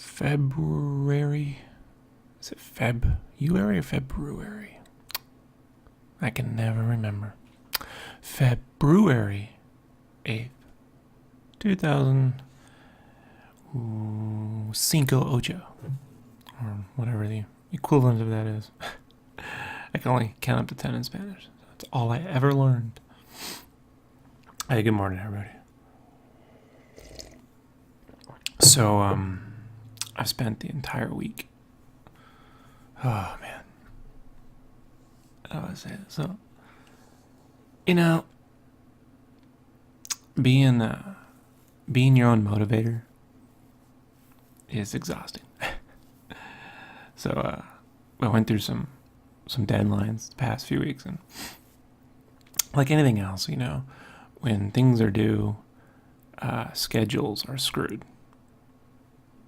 February. Is it February or February? I can never remember. February 8th, 2005, or whatever the equivalent of that is. I can only count up to 10 in Spanish. That's all I ever learned. Hey, good morning, everybody. So, I've spent the entire week. Oh, man. How do I say it? So, being your own motivator is exhausting. So, I went through some deadlines the past few weeks, and like anything else, when things are due, schedules are screwed.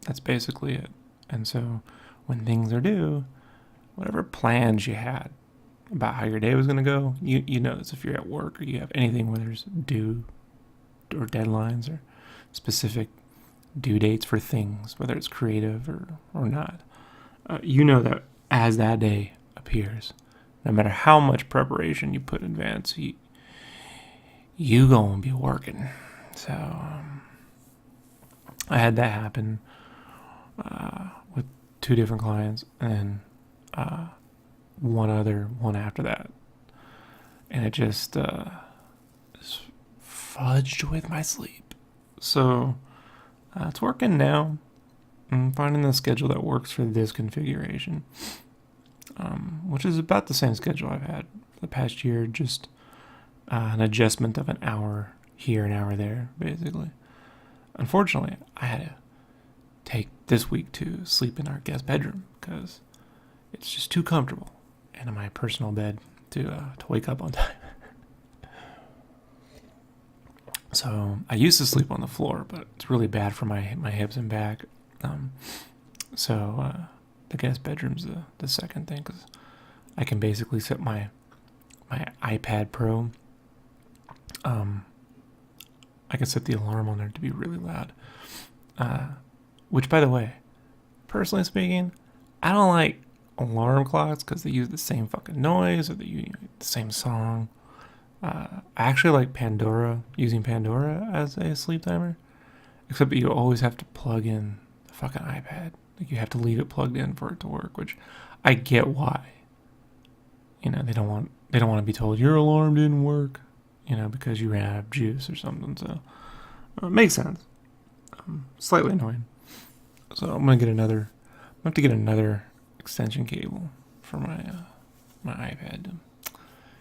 That's basically it. And so when things are due, whatever plans you had about how your day was going to go, you know this if you're at work or you have anything where there's due or deadlines or specific due dates for things, whether it's creative or not. You know that as that day appears, no matter how much preparation you put in advance, you gonna be working. So I had that happen with 2 different clients, and one after that, and it just fudged with my sleep. So it's working now. I'm finding the schedule that works for this configuration, which is about the same schedule I've had for the past year, just an adjustment of an hour here, an hour there, basically. Unfortunately, I had to take this week to sleep in our guest bedroom because it's just too comfortable and in my personal bed to wake up on time. So I used to sleep on the floor, but it's really bad for my hips and back. So the guest bedroom's the second thing, because I can basically set my iPad Pro. I can set the alarm on there to be really loud. Which, by the way, personally speaking, I don't like alarm clocks because they use the same fucking noise or they use the same song. I actually like using Pandora as a sleep timer, except that you always have to plug in the fucking iPad. Like, you have to leave it plugged in for it to work, which I get why. They don't want to be told your alarm didn't work, because you ran out of juice or something. So it makes sense. Slightly annoying. So I'm gonna have to get another extension cable for my iPad,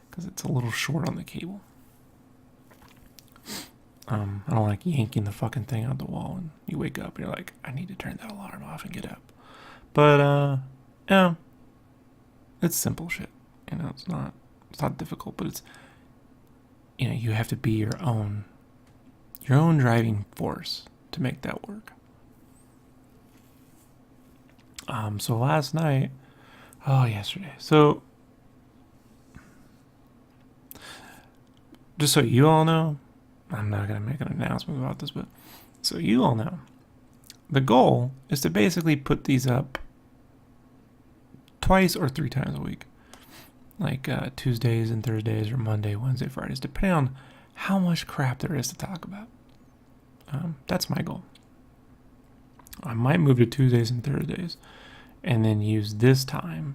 because it's a little short on the cable. I don't like yanking the fucking thing out the wall and you wake up and you're like, I need to turn that alarm off and get up. But it's simple shit. It's not difficult, but it's you have to be your own driving force to make that work. So yesterday. So just so you all know, I'm not going to make an announcement about this, but so you all know, the goal is to basically put these up twice or 3 times a week. Like Tuesdays and Thursdays, or Monday, Wednesday, Fridays, depending on how much crap there is to talk about. That's my goal. I might move to Tuesdays and Thursdays and then use this time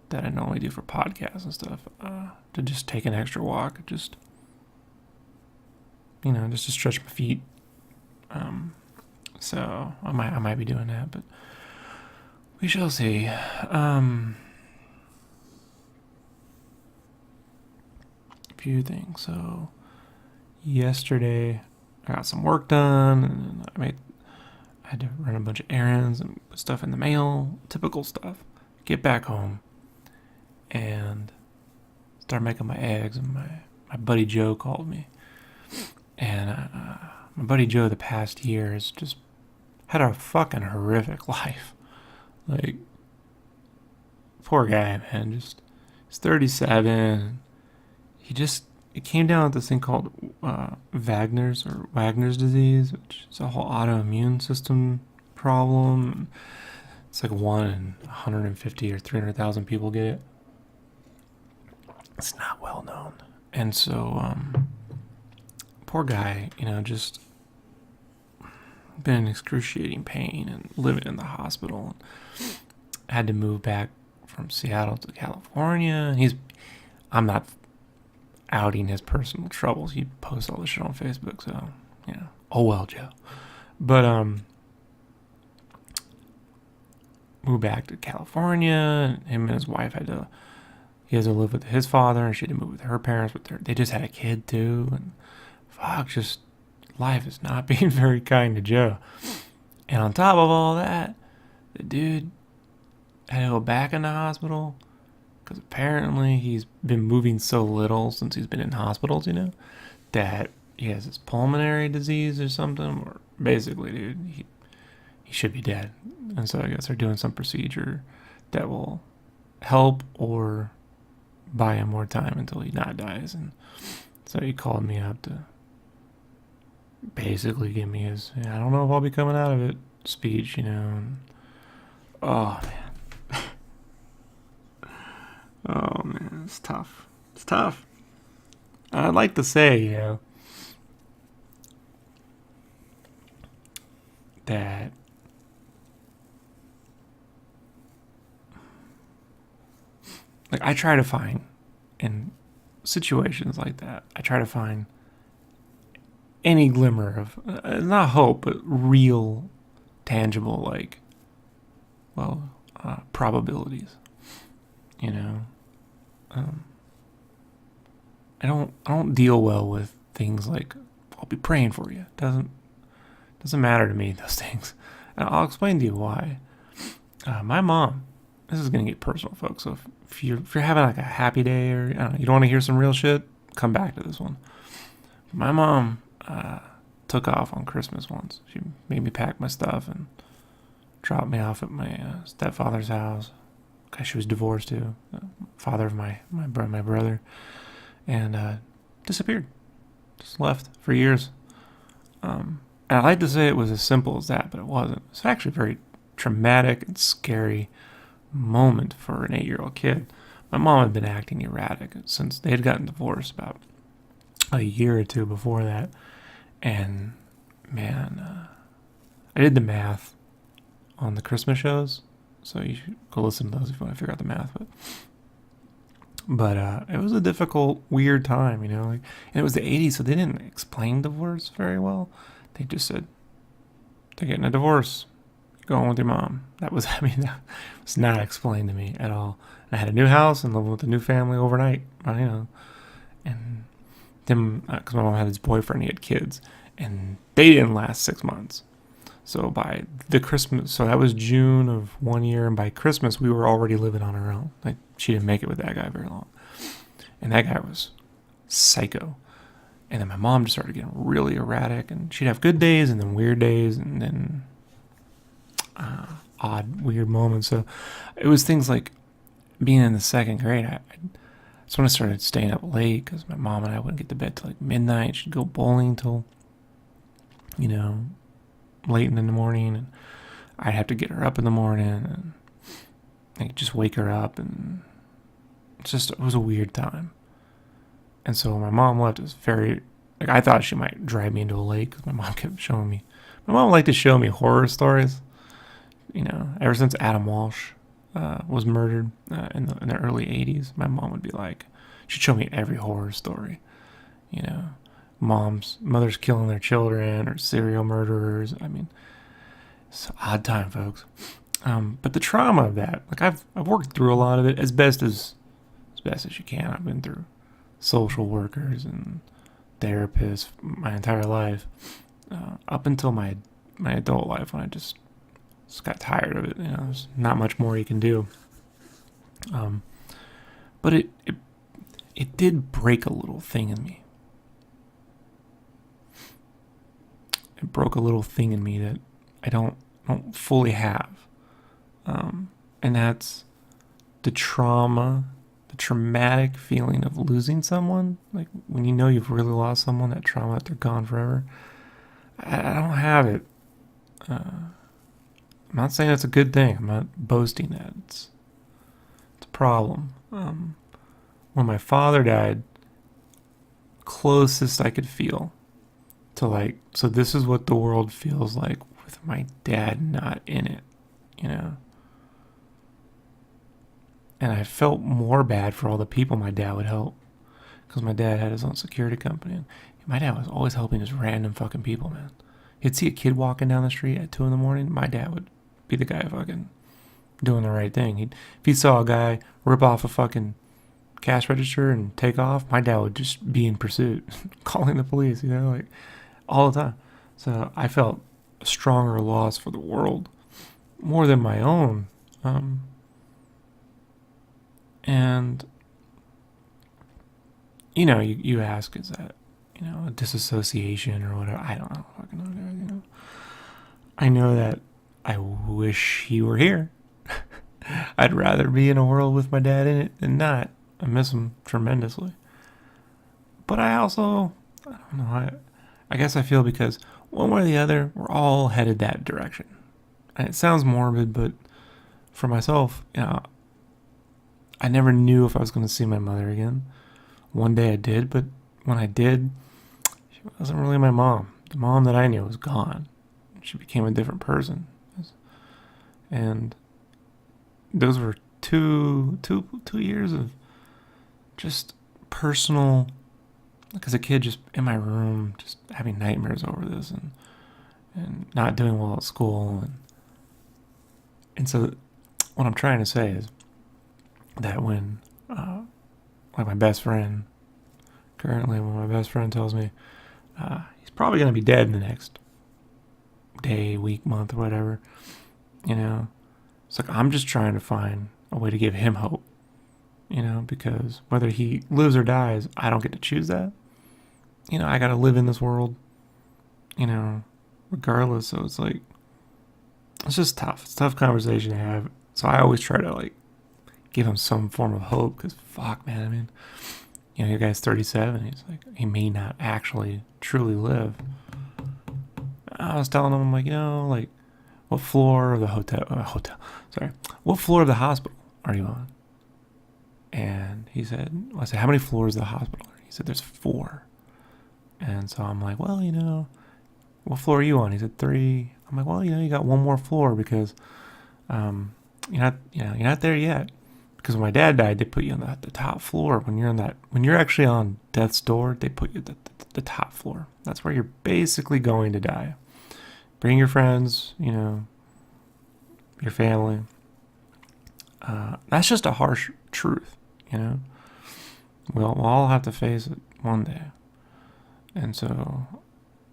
that I normally do for podcasts and stuff to just take an extra walk, just to stretch my feet. So I might be doing that, but we shall see. Few things. So yesterday I got some work done, and I had to run a bunch of errands and put stuff in the mail, typical stuff. Get back home and start making my eggs, and my buddy Joe called me. And my buddy Joe the past year has just had a fucking horrific life. Like, poor guy, man. He's 37. It came down with this thing called Wagner's disease, which is a whole autoimmune system problem. It's like 1 in 150 or 300,000 people get it. It's not well known. And so, poor guy, just been in excruciating pain and living in the hospital. Had to move back from Seattle to California. I'm not outing his personal troubles. He posts all this shit on Facebook, so, oh well, Joe. But, moved back to California. Him and his wife he has to live with his father, and she had to move with her parents, but they just had a kid too, and just life is not being very kind to Joe. And on top of all that, the dude had to go back in the hospital because apparently he's been moving so little since he's been in hospitals, that he has this pulmonary disease or something, or basically, dude, he should be dead. And so I guess they're doing some procedure that will help or buy him more time until he not dies. And so he called me up to basically give me his, I don't know if I'll be coming out of it speech, And, oh, man. Oh, man, it's tough. It's tough. I'd like to say, that I try to find, in situations like that, I try to find any glimmer of, not hope, but real, tangible, probabilities. I don't deal well with things like, I'll be praying for you. Doesn't matter to me, those things. And I'll explain to you why. My mom, this is going to get personal, folks, so if you're having a happy day, or you don't want to hear some real shit, come back to this one. My mom took off on Christmas once. She made me pack my stuff and dropped me off at my stepfather's house. Guy she was divorced to, father of my brother, and disappeared. Just left for years. And I like to say it was as simple as that, but it wasn't. It's actually a very traumatic and scary moment for an 8-year-old kid. My mom had been acting erratic since they had gotten divorced about a year or two before that. And, man, I did the math on the Christmas shows, so you should go listen to those if you want to figure out the math. But it was a difficult, weird time, and it was the 80s, so they didn't explain divorce very well. They just said, they're getting a divorce. You're going with your mom. That was not explained to me at all. And I had a new house and lived with a new family overnight, and then, because my mom had his boyfriend, he had kids, and they didn't last 6 months. So by the Christmas, so that was June of one year, and by Christmas, we were already living on our own. She didn't make it with that guy very long. And that guy was psycho. And then my mom just started getting really erratic, and she'd have good days and then weird days and then odd, weird moments. So it was things like being in the second grade. That's when I started staying up late because my mom and I wouldn't get to bed till midnight. She'd go bowling till, late in the morning, and I'd have to get her up in the morning and just wake her up, and it was a weird time. And so when my mom left, it was very, I thought she might drive me into a lake because my mom kept showing me. My mom liked to show me horror stories. Ever since Adam Walsh was murdered in the early 80s, my mom would be she'd show me every horror story. Mothers killing their children or serial murderers. It's an odd time, folks. But the trauma of that, I've worked through a lot of it as best as you can. I've been through social workers and therapists my entire life, up until my adult life, when I just got tired of it. There's not much more you can do. But it did break a little thing in me. It broke a little thing in me that I don't fully have. And that's the traumatic feeling of losing someone. When you've really lost someone, that trauma that they're gone forever. I don't have it. I'm not saying it's a good thing. I'm not boasting that. It's a problem. When my father died, closest I could feel to like, so this is what the world feels like with my dad not in it, you know? And I felt more bad for all the people my dad would help, because my dad had his own security company. And my dad was always helping just random fucking people, man. He'd see a kid walking down the street at 2 a.m. My dad would be the guy fucking doing the right thing. If he saw a guy rip off a fucking cash register and take off, my dad would just be in pursuit, calling the police, you know, like all the time. So I felt a stronger loss for the world, more than my own. And, you know, you ask, is that, you know, a disassociation or whatever? I don't know. Fucking know, guys, you know. I know that I wish he were here. I'd rather be in a world with my dad in it than not. I miss him tremendously. But I also, I don't know, I guess I feel because one way or the other, we're all headed that direction. And it sounds morbid, but for myself, you know, I never knew if I was going to see my mother again. One day I did, but when I did, she wasn't really my mom. The mom that I knew was gone. She became a different person. And those were two years of just personal, like as a kid, just in my room, just having nightmares over this and not doing well at school. And so what I'm trying to say is that when, like my best friend, currently when my best friend tells me he's probably going to be dead in the next day, week, month, or whatever, you know, it's like I'm just trying to find a way to give him hope, you know, because whether he lives or dies, I don't get to choose that. You know, I got to live in this world, you know, regardless. So it's like, it's just tough. It's a tough conversation to have. So I always try to like give him some form of hope, because fuck, man, I mean, you know, your guy's 37. He's like, he may not actually truly live. I was telling him, I'm like, you know, like, what floor of the what floor of the hospital are you on? And he said, I said, how many floors of the hospital? He said, there's 4. And so I'm like, well, you know, what floor are you on? He said 3. I'm like, well, you know, you got one more floor because you're not there yet. Because when my dad died, they put you on the top floor. When you're actually on death's door, they put you at the top floor. That's where you're basically going to die. Bring your friends, you know, your family. That's just a harsh truth, you know. We'll all have to face it one day. And so,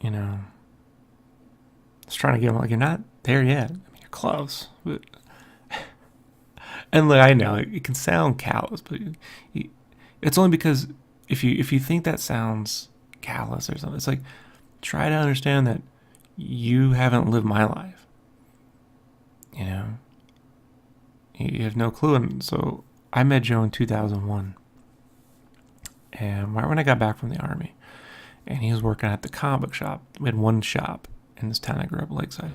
you know, just trying to get them like, you're not there yet. I mean, you're close, but and look, I know it can sound callous, but it's only because if you think that sounds callous or something, it's like, try to understand that you haven't lived my life. You know, you have no clue. And so I met Joe in 2001, and right when I got back from the army, and he was working at the comic book shop. We had one shop in this town I grew up, Lakeside,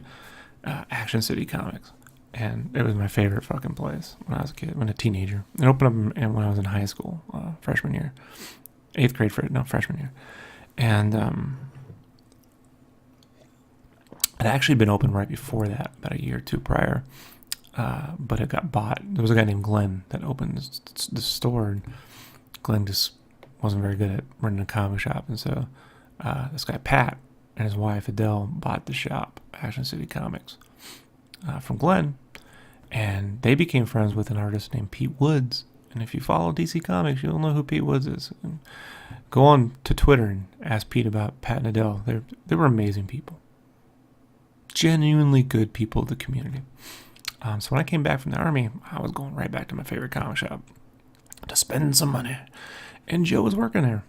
Action City Comics. And it was my favorite fucking place when I was a kid, when a teenager. It opened up when I was in high school, freshman year. 8th grade, freshman year. And it actually been open right before that, about a year or two prior. But it got bought. There was a guy named Glenn that opened this store. And Glenn just wasn't very good at running a comic shop. And so this guy, Pat, and his wife, Adele, bought the shop, Action City Comics, from Glenn. And they became friends with an artist named Pete Woods. And if you follow DC Comics, you'll know who Pete Woods is. And go on to Twitter and ask Pete about Pat and Adele. They were amazing people. Genuinely good people of the community. So when I came back from the army, I was going right back to my favorite comic shop to spend some money. And Joe was working there.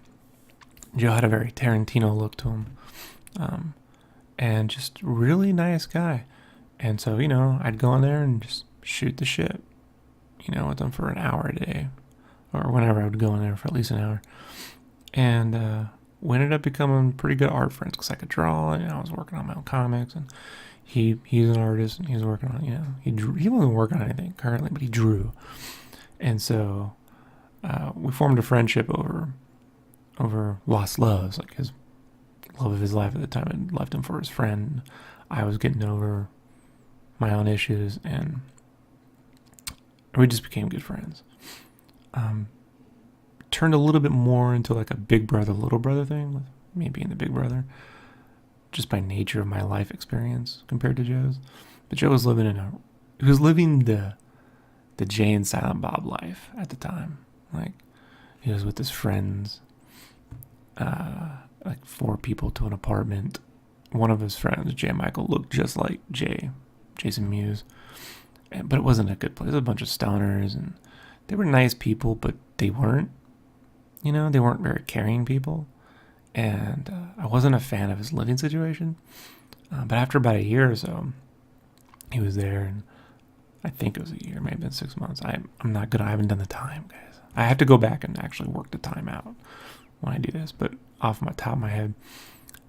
Joe had a very Tarantino look to him. And just really nice guy. And so, you know, I'd go in there and just shoot the shit, you know, with them for an hour a day, or whenever I would go in there for at least an hour. And we ended up becoming pretty good art friends because I could draw, and I was working on my own comics. And, he's an artist and he was working on, he wasn't working on anything currently, but he drew. And so we formed a friendship over lost loves. Like his love of his life at the time had left him for his friend. I was getting over my own issues, and we just became good friends. Turned a little bit more into like a big brother, little brother thing, with me being the big brother, just by nature of my life experience compared to Joe's. But Joe was living the Jay and Silent Bob life at the time. Like, he was with his friends, like 4 people to an apartment. One of his friends, Jay Michael, looked just like Jason Mewes, but it wasn't a good place. It was a bunch of stoners, and they were nice people, but they weren't very caring people. And I wasn't a fan of his living situation. But after about a year or so, he was there, and I think it was a year, maybe been 6 months. I'm not good. I haven't done the time, guys. I have to go back and actually work the time out when I do this. But off my top of my head,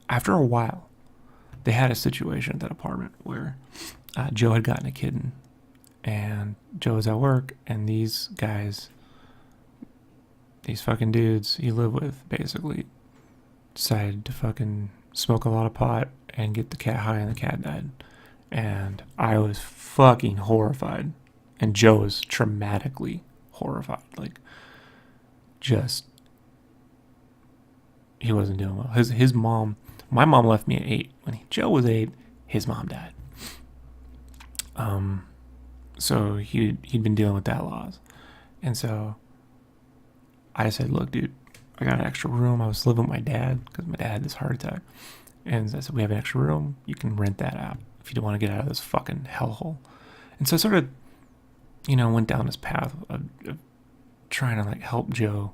after a while, they had a situation at that apartment where Joe had gotten a kitten, and Joe was at work, and these guys, these fucking dudes he lived with, basically decided to fucking smoke a lot of pot and get the cat high, and the cat died. And I was fucking horrified, and Joe was traumatically horrified. Like, just, he wasn't doing well. His mom, my mom left me at 8. When Joe was 8, his mom died. So he'd been dealing with that loss. And so I said, look, dude, I got an extra room. I was living with my dad because my dad had this heart attack. And I said, we have an extra room. You can rent that out if you don't want to get out of this fucking hellhole. And so I sort of, went down this path of trying to like help Joe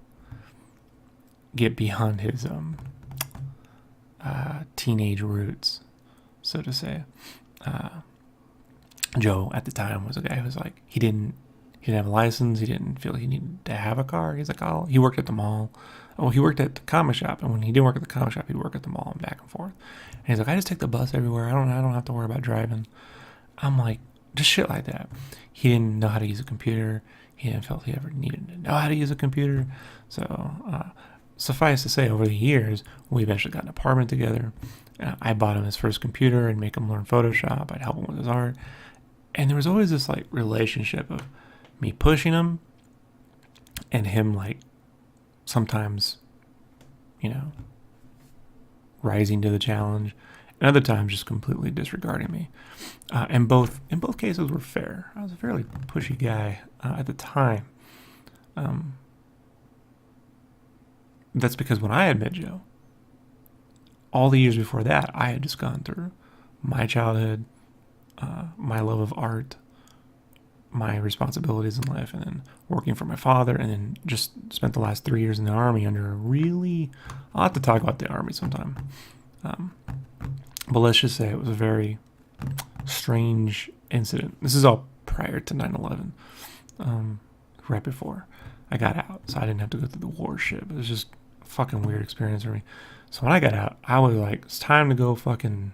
get beyond his teenage roots, so to say. Joe at the time was a guy who was like, he didn't have a license. He didn't feel he needed to have a car. He's like, he worked at the mall. Oh, he worked at the comic shop. And when he didn't work at the comic shop, he'd work at the mall and back and forth. And he's like, I just take the bus everywhere. I don't have to worry about driving. I'm like, just shit like that. He didn't know how to use a computer. He didn't feel he ever needed to know how to use a computer. So, suffice to say, over the years, we eventually got an apartment together. I bought him his first computer and make him learn Photoshop. I'd help him with his art. And there was always this like relationship of me pushing him and him like sometimes, rising to the challenge, and other times just completely disregarding me. And in both cases were fair. I was a fairly pushy guy at the time. That's because when I had met Joe, all the years before that, I had just gone through my childhood, my love of art, my responsibilities in life, and then working for my father, and then just spent the last 3 years in the Army under a really, I'll have to talk about the Army sometime. But let's just say it was a very strange incident. This is all prior to 9/11, right before I got out, so I didn't have to go through the war shit. It was just a fucking weird experience for me. So when I got out, I was like, it's time to go fucking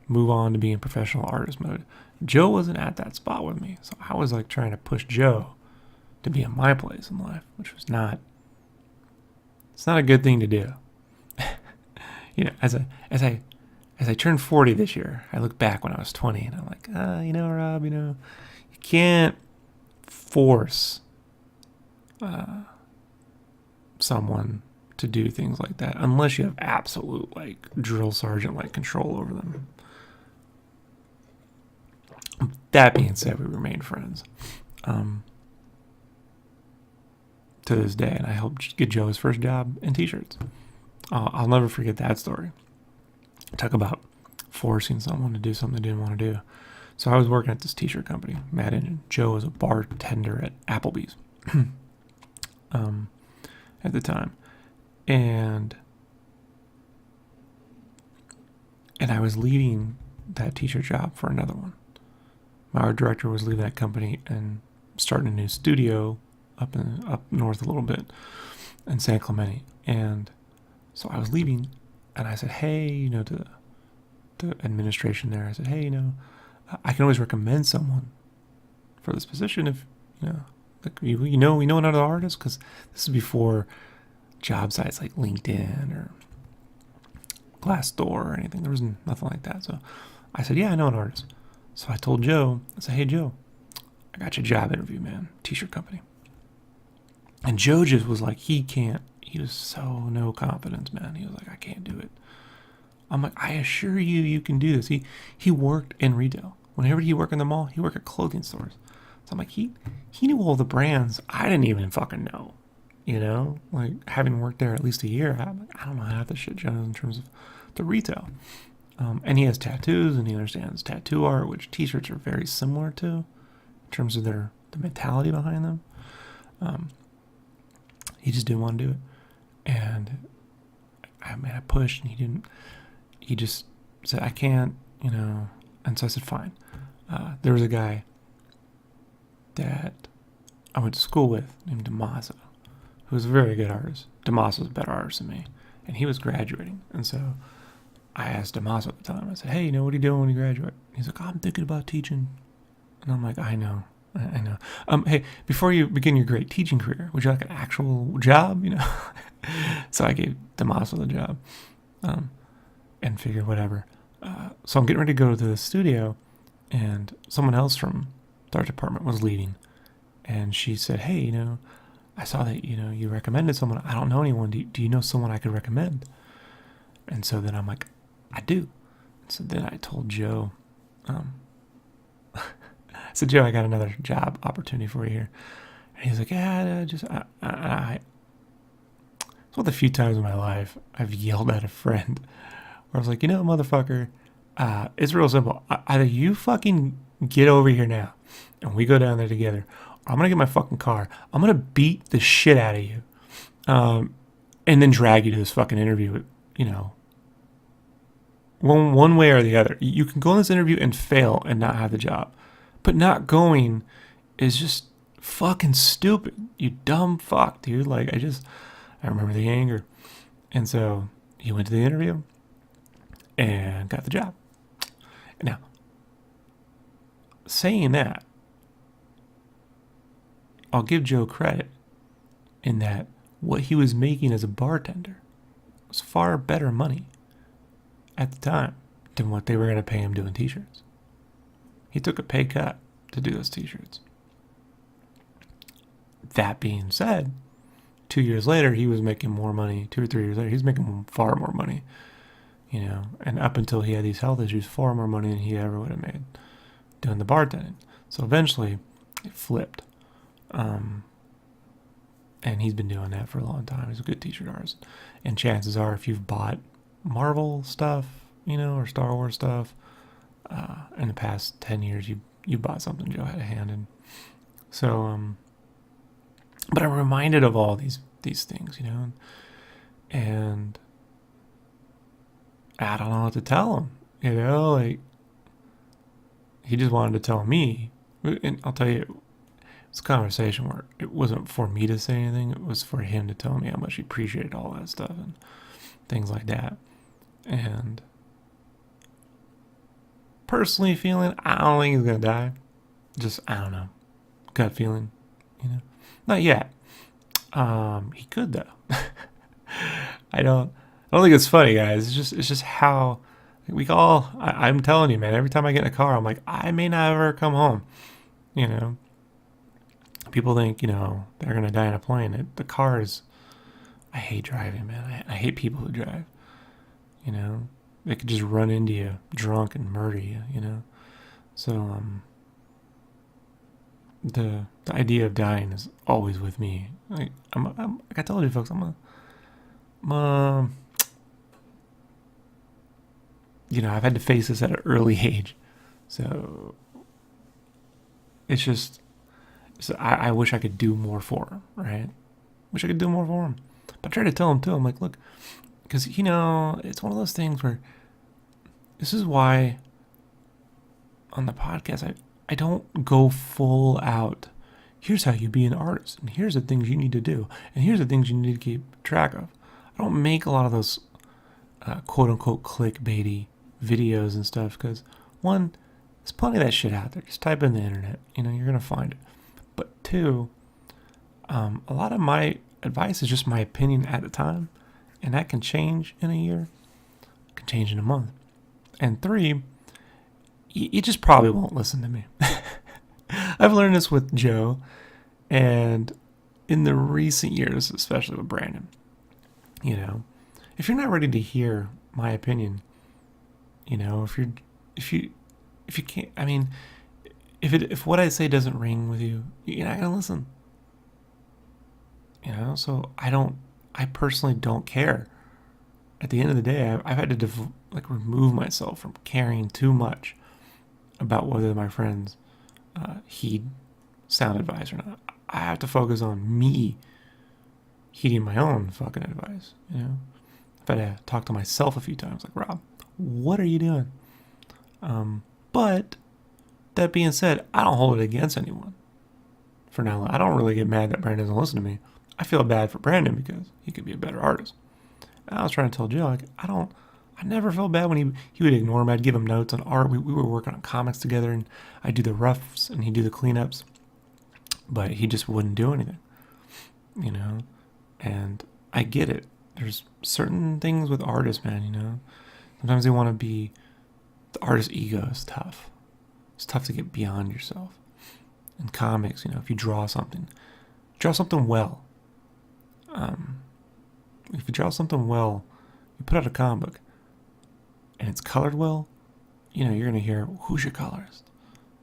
move on to being professional artist mode. Joe wasn't at that spot with me, so I was like trying to push Joe to be in my place in life, which was not a good thing to do. As I turned 40 this year, I look back when I was 20 and I'm like, Rob, you can't force someone to do things like that unless you have absolute like drill sergeant like control over them. That being said, we remained friends to this day, and I helped get Joe his first job in t-shirts. I'll never forget that story. Talk about forcing someone to do something they didn't want to do. So I was working at this t-shirt company, Mad Engine. Joe was a bartender at Applebee's at the time, and I was leaving that t-shirt job for another one. My art director was leaving that company and starting a new studio up north a little bit in San Clemente. And so I was leaving, and I said, hey, to the administration there. I said, hey, I can always recommend someone for this position if, like we know another artist, because this is before job sites like LinkedIn or Glassdoor or anything. There was nothing like that. So I said, yeah, I know an artist. So I told Joe, I said, hey, Joe, I got your job interview, man. T-shirt company. And Joe just was like, he was so no confidence, man. He was like, I can't do it. I'm like, I assure you, you can do this. He worked in retail. Whenever he worked in the mall, he worked at clothing stores. So I'm like, he knew all the brands I didn't even fucking know. Like having worked there at least a year, I'm like, I don't know half the shit Joe knows in terms of the retail. And he has tattoos, and he understands tattoo art, which t-shirts are very similar to in terms of the mentality behind them. He just didn't want to do it. And I pushed, and he didn't. He just said, I can't, And so I said, fine. There was a guy that I went to school with named Damaso, who was a very good artist. Damaso was a better artist than me. And he was graduating. And so I asked Damaso at the time, I said, hey, what are you doing when you graduate? He's like, I'm thinking about teaching. And I'm like, I know. Hey, before you begin your great teaching career, would you like an actual job? So I gave Damaso the job, and figured whatever. So I'm getting ready to go to the studio, and someone else from the art department was leaving, and she said, hey, I saw that, you recommended someone. I don't know anyone. Do you know someone I could recommend? And so then I'm like, I do. So then I told Joe, I said, Joe, I got another job opportunity for you here. And he's like, yeah, it's one of the few times in my life I've yelled at a friend where I was like, motherfucker, it's real simple. Either you fucking get over here now and we go down there together, or I'm going to get my fucking car. I'm going to beat the shit out of you. And then drag you to this fucking interview, one way or the other. You can go on this interview and fail and not have the job. But not going is just fucking stupid. You dumb fuck, dude. Like, I remember the anger. And so he went to the interview and got the job. Now, saying that, I'll give Joe credit in that what he was making as a bartender was far better money at the time than what they were going to pay him doing t-shirts. He took a pay cut to do those t-shirts. That being said, 2 years later, he was making more money. 2 or 3 years later, he was making far more money. And up until he had these health issues, far more money than he ever would have made doing the bartending. So eventually, it flipped. And he's been doing that for a long time. He's a good t-shirt artist. And chances are, if you've bought Marvel stuff, or Star Wars stuff, in the past 10 years, you bought something Joe had a hand in. So, but I'm reminded of all these things, and I don't know what to tell him, like he just wanted to tell me, and I'll tell you, it's a conversation where it wasn't for me to say anything, it was for him to tell me how much he appreciated all that stuff and things like that. And personally feeling, I don't think he's gonna die. Just, I don't know, gut feeling, not yet. He could though. I don't think it's funny, guys. It's just how I'm telling you, man, every time I get in a car, I'm like, I may not ever come home. People think, they're gonna die in a plane. The car is, I hate driving, man. I hate people who drive. They could just run into you drunk and murder you, So, the idea of dying is always with me. Like I told you folks, I've had to face this at an early age. So, it's just, I wish I could do more for him, right? Wish I could do more for him. But I try to tell him too, I'm like, look, because, it's one of those things where this is why on the podcast, I don't go full out. Here's how you be an artist, and here's the things you need to do, and here's the things you need to keep track of. I don't make a lot of those quote unquote clickbaity videos and stuff, because one, there's plenty of that shit out there. Just type in the internet, you're gonna find it. But two, a lot of my advice is just my opinion at the time, and that can change in a year, can change in a month. And three, you just probably won't listen to me. I've learned this with Joe, and in the recent years, especially with Brandon. If you're not ready to hear my opinion, if you can't, if what I say doesn't ring with you, you're not gonna listen. So I personally don't care. At the end of the day, I've had to remove myself from caring too much about whether my friends heed sound advice or not. I have to focus on me heeding my own fucking advice. I've had to talk to myself a few times, like, Rob, what are you doing? But that being said, I don't hold it against anyone. For now, I don't really get mad that Brandon doesn't listen to me. I feel bad for Brandon because he could be a better artist. And I was trying to tell Joe, I never felt bad when he would ignore me. I'd give him notes on art. We were working on comics together, and I'd do the roughs and he'd do the cleanups. But he just wouldn't do anything, And I get it. There's certain things with artists, man, Sometimes they want to be, the artist's ego is tough. It's tough to get beyond yourself. In comics, if you draw something well. If you draw something well, you put out a comic book, and it's colored well, you're going to hear, who's your colorist?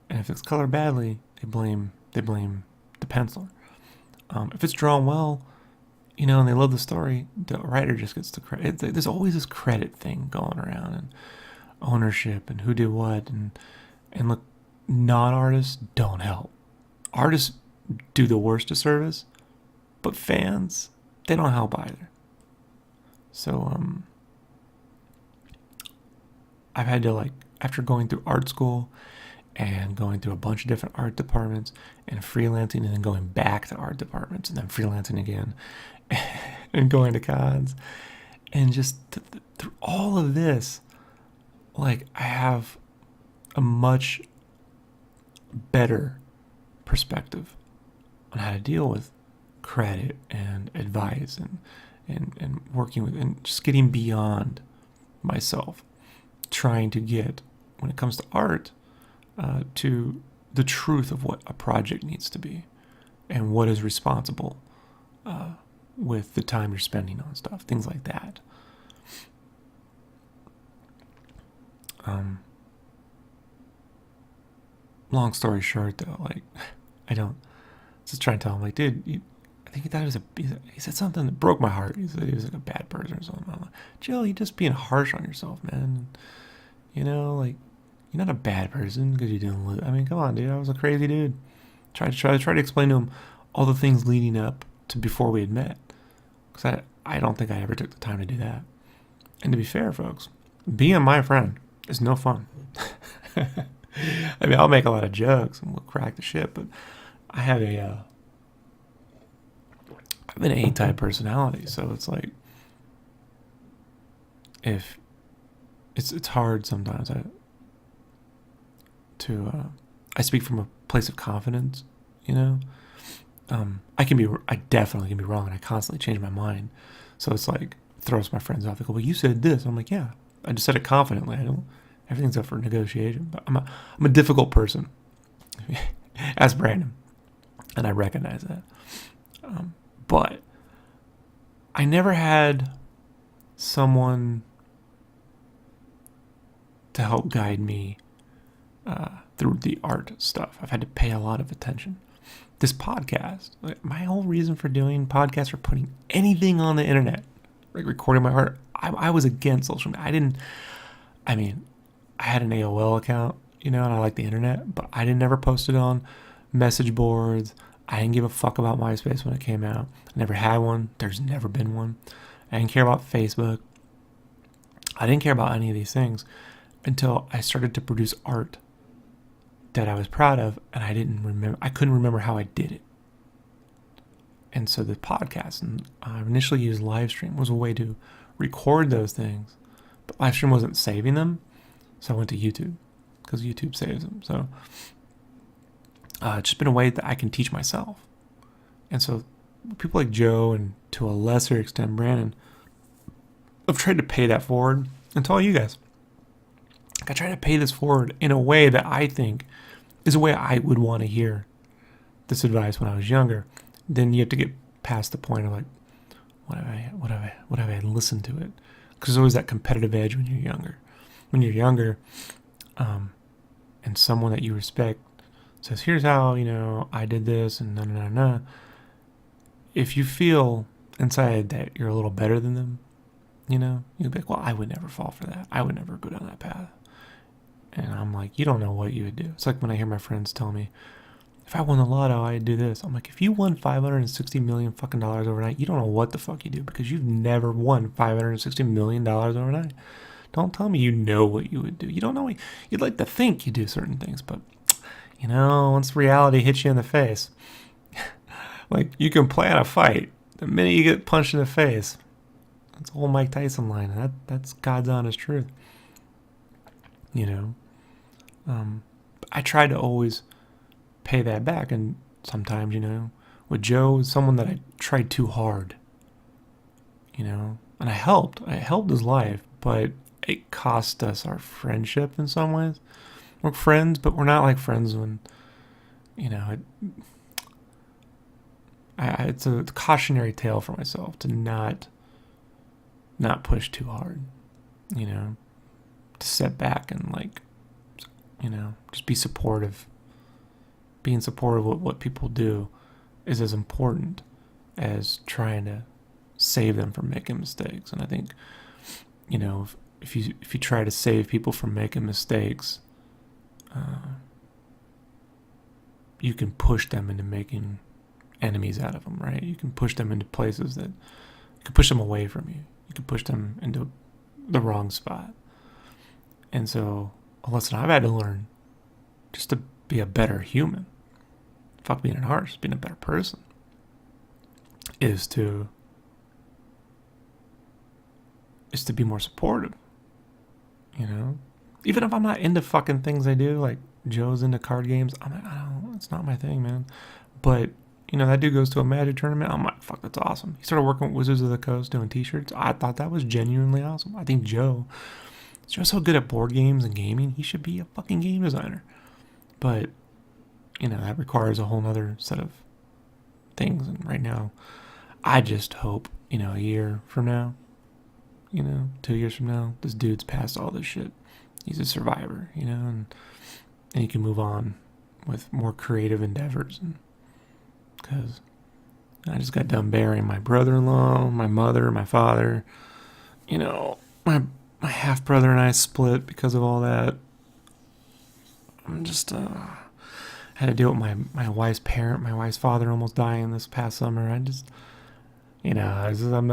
And if it's colored badly, they blame the penciler. If it's drawn well, and they love the story, the writer just gets the credit. There's always this credit thing going around, and ownership, and who did what, and look, non-artists don't help. Artists do the worst of service, but fans, they don't help either. So, I've had to, after going through art school and going through a bunch of different art departments and freelancing and then going back to art departments and then freelancing again and going to cons and just through all of this, I have a much better perspective on how to deal with credit and advice and working with and just getting beyond myself, trying to get, when it comes to art, to the truth of what a project needs to be and what is responsible with the time you're spending on stuff, things like that. Long story short, though, I don't just try and tell him, dude, I think he thought he said something that broke my heart. He said he was a bad person or something. I'm like, Jill, you're just being harsh on yourself, man. You're not a bad person because you didn't live. Come on, dude. I was a crazy dude. Try to explain to him all the things leading up to before we had met. Because I don't think I ever took the time to do that. And to be fair, folks, being my friend is no fun. I'll make a lot of jokes and we'll crack the shit, but I have an A-type personality, so it's if it's hard sometimes. I speak from a place of confidence, I definitely can be wrong, and I constantly change my mind. So it's throws my friends off. They go, well, you said this. I'm like, yeah, I just said it confidently. Everything's up for negotiation, but I'm a difficult person. Ask Brandon, and I recognize that. But I never had someone to help guide me through the art stuff. I've had to pay a lot of attention. This podcast, my whole reason for doing podcasts or putting anything on the internet, recording my art, I was against social media. I had an AOL account, and I like the internet, but I didn't ever post it on message boards. I didn't give a fuck about MySpace when it came out. I never had one. There's never been one. I didn't care about Facebook. I didn't care about any of these things until I started to produce art that I was proud of, and I couldn't remember how I did it. And so the podcast, and I initially used Livestream, was a way to record those things, but Livestream wasn't saving them. So I went to YouTube because YouTube saves them. So it's just been a way that I can teach myself. And so people like Joe and to a lesser extent Brandon, I've tried to pay that forward. And to all you guys, I try to pay this forward in a way that I think is a way I would want to hear this advice when I was younger. Then you have to get past the point of like, what have I listened to it? Because there's always that competitive edge when you're younger. When you're younger, and someone that you respect says, here's how, I did this and no. If you feel inside that you're a little better than them, you'll be like, well, I would never fall for that. I would never go down that path. And I'm like, you don't know what you would do. It's like when I hear my friends tell me, if I won the lotto, I'd do this. I'm like, if you won $560 million fucking dollars overnight, you don't know what the fuck you do because you've never won $560 million overnight. Don't tell me you know what you would do. You don't know. You'd like to think you do certain things, but once reality hits you in the face, like you can plan a fight. The minute you get punched in the face, that's the whole Mike Tyson line. That's God's honest truth. I try to always pay that back, and sometimes, with Joe, someone that I tried too hard, and I helped his life, but it cost us our friendship in some ways. We're friends, but we're not like friends when, it's a cautionary tale for myself to not push too hard, to step back and just be supportive. Being supportive of what people do is as important as trying to save them from making mistakes. And I think, if you try to save people from making mistakes, you can push them into making enemies out of them, right? You can push them into places that you can push them away from you. You can push them into the wrong spot. And so a lesson I've had to learn just to be a better human, fuck being an artist, being a better person, is to be more supportive, Even if I'm not into fucking things I do, like Joe's into card games, I'm like, it's not my thing, man. But, that dude goes to a Magic tournament, I'm like, fuck, that's awesome. He started working with Wizards of the Coast doing t-shirts. I thought that was genuinely awesome. I think Joe's so good at board games and gaming, he should be a fucking game designer. But, that requires a whole nother set of things. And right now, I just hope, a year from now, 2 years from now, this dude's past all this shit. He's a survivor, and he can move on with more creative endeavors. Because I just got done burying my brother-in-law, my mother, my father. My half-brother and I split because of all that. I'm just, had to deal with my wife's parent, my wife's father almost dying this past summer. I just, I'm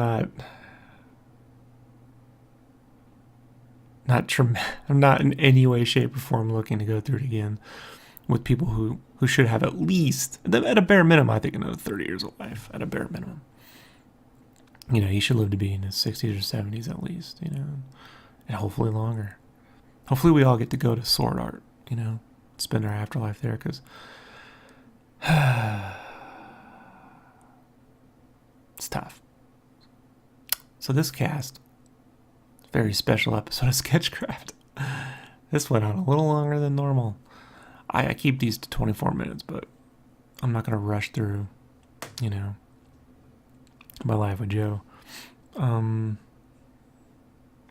not in any way, shape, or form looking to go through it again with people who should have at least, at a bare minimum, I think another 30 years of life, at a bare minimum. He should live to be in his 60s or 70s at least, and hopefully longer. Hopefully we all get to go to Sword Art, spend our afterlife there, because it's tough. So this cast, very special episode of SketchCraft. This went on a little longer than normal. I keep these to 24 minutes, but I'm not going to rush through, my life with Joe.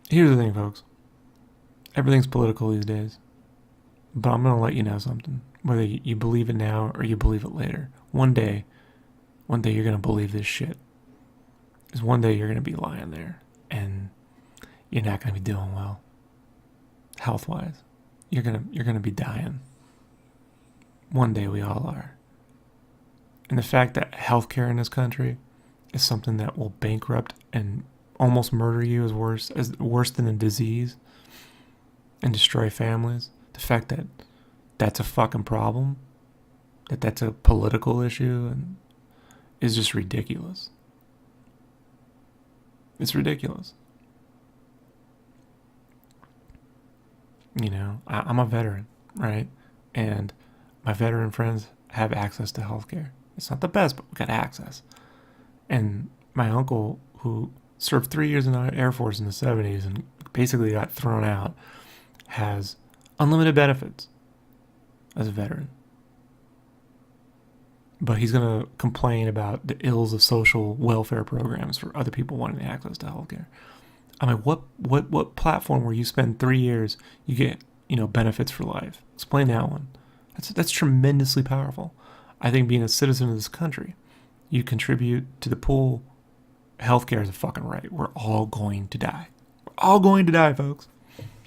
Here's the thing, folks. Everything's political these days. But I'm going to let you know something. Whether you believe it now or you believe it later. One day you're going to believe this shit. Because one day you're going to be lying there. And you're not going to be doing well. Health-wise. You're going to be dying. One day we all are. And the fact that healthcare in this country is something that will bankrupt and almost murder you is worse than a disease and destroy families. The fact that that's a fucking problem, that's a political issue, and is just ridiculous. It's ridiculous. You know, I'm a veteran, right? And my veteran friends have access to healthcare. It's not the best, but we got access. And my uncle, who served 3 years in the Air Force in the 70s and basically got thrown out, has unlimited benefits as a veteran. But he's going to complain about the ills of social welfare programs for other people wanting access to healthcare. I mean, what platform where you spend 3 years, you get, benefits for life? Explain that one. That's tremendously powerful. I think being a citizen of this country, you contribute to the pool. Healthcare is a fucking right. We're all going to die. We're all going to die, folks.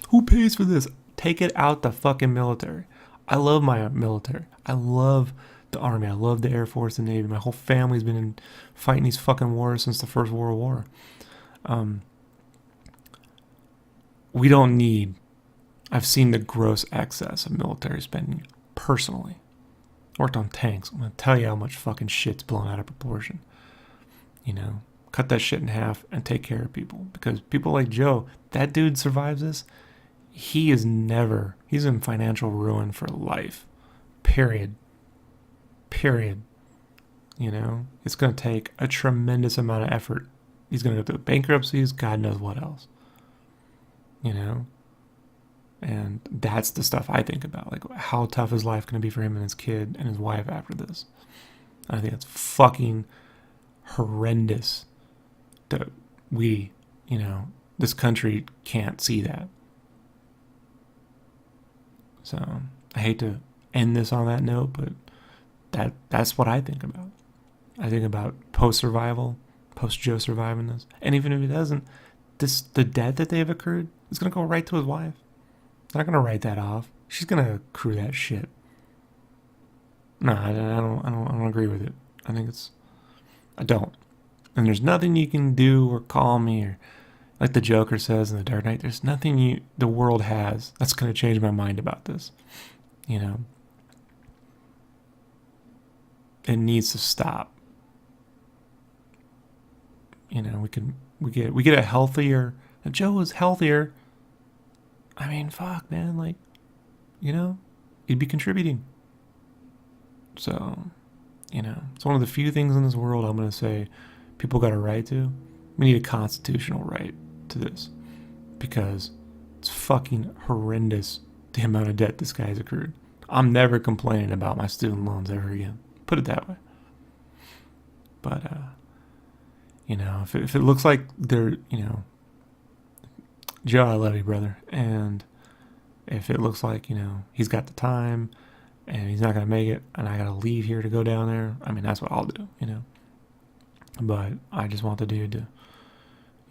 Who pays for this? Take it out the fucking military. I love my military. I love the Army. I love the Air Force and Navy. My whole family's been fighting these fucking wars since the First World War. We don't need... I've seen the gross excess of military spending personally. Worked on tanks. I'm going to tell you how much fucking shit's blown out of proportion. Cut that shit in half and take care of people. Because people like Joe, that dude survives this. He's in financial ruin for life. Period. It's going to take a tremendous amount of effort. He's going to go through bankruptcies, God knows what else. And that's the stuff I think about. Like, how tough is life going to be for him and his kid and his wife after this? I think it's fucking horrendous that this country can't see that. So I hate to end this on that note, but that's what I think about. I think about post-survival, post-Joe surviving this. And even if it doesn't, the debt that they've accrued is going to go right to his wife. They're not going to write that off. She's going to accrue that shit. No, I don't agree with it. I don't. And there's nothing you can do or call me, or like the Joker says in The Dark Knight, there's nothing the world has that's going to change my mind about this. It needs to stop. We get a healthier. If Joe was healthier, I mean, fuck, man, he'd be contributing. So, it's one of the few things in this world I'm going to say people got a right to. We need a constitutional right to this, because it's fucking horrendous the amount of debt this guy's accrued. I'm never complaining about my student loans ever again. Put it that way. But, if it looks like they're, Joe, I love you, brother. And if it looks like, he's got the time and he's not going to make it and I got to leave here to go down there, I mean, that's what I'll do, But I just want the dude to,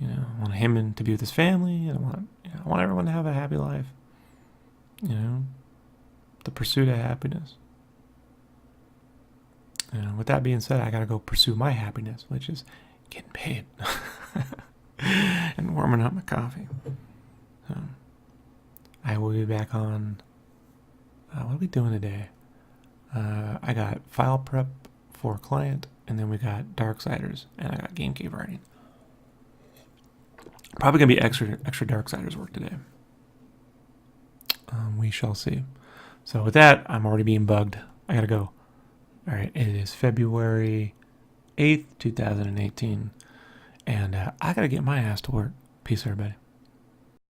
I want him to be with his family. And I want everyone to have a happy life. The pursuit of happiness. With that being said, I got to go pursue my happiness, which is getting paid and warming up my coffee. So I will be back on. What are we doing today? I got file prep for a client, and then we got Darksiders, and I got Game Cave writing. Probably gonna be extra Darksiders work today. We shall see. So with that, I'm already being bugged. I gotta go. All right, it is February 8th, 2018, and I gotta get my ass to work. Peace, everybody.